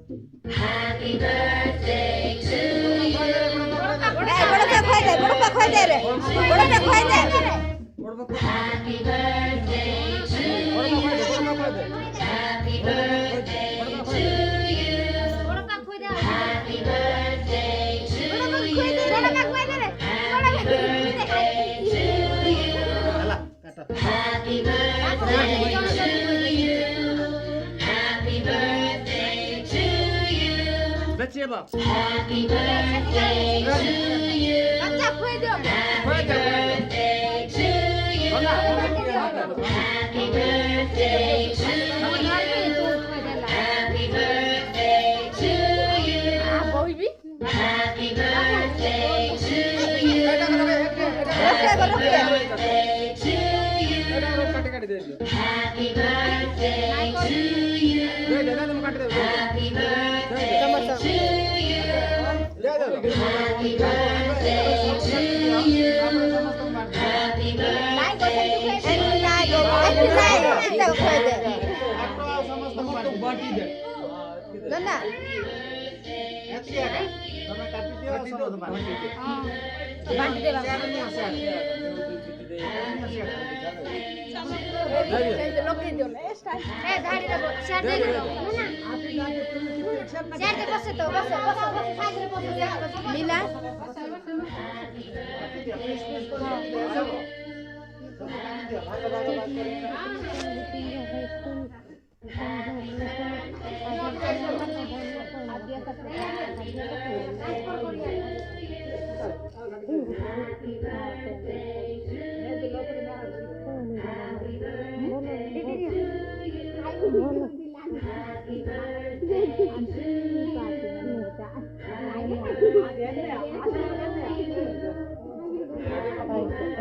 Happy birthday to you. বড় পা খোয় দে রে বড় পা খোয় দে Happy birthday to you. Happy birthday to you. Happy birthday to you. Happy birthday to you. Happy birthday to you. Happy birthday to you. बच्चे बाप Happy birthday to you. বাচ্চা খোয় দিও Happy birthday to you. Happy birthday to you. Happy birthday to you. বইবি Happy birthday to you. রক্ষা করো Birthday to you. काटे काटे दे दियो Happy birthday to you. दे दे ना तुम काट दे Happy birthday to you. They they Happy birthday to you. Happy নাই birthday গোছে তুই নাই গো নাই এটা খোয় দে समस्त बाटी दे না এত কি তুমি কাটি দিও সমস্ত বাটি দে বাটি দে বাবা লোকে দিও না স্টাইল এ ধাড়ি রে শেয়ার দে দাও শেয়ার দে বসে তো বসে বসে বসে সাইডে বসে মিলা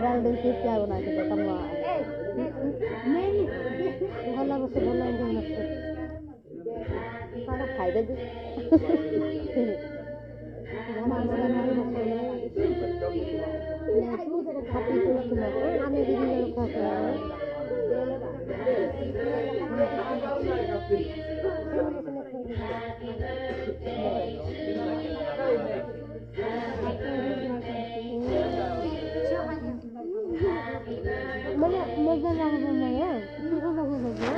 রাউন্ডে চিপস যাবো না কিন্তু কামা ভালো বসে ভালো এনজয় করছে সারা খাইবে দি আমি বিভিন্ন কথা মানে মজা লাগবে না মজা লাগবে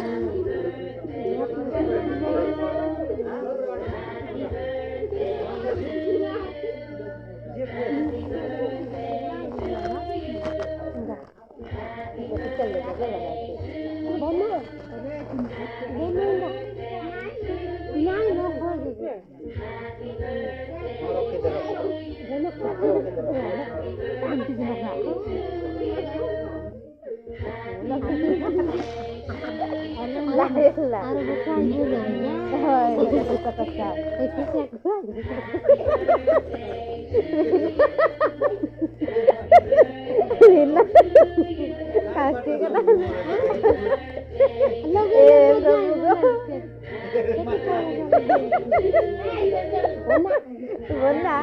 আরো বোকাল বলে না হয় এটা কথা এটা চেক না কাছে কথা লগে বন্না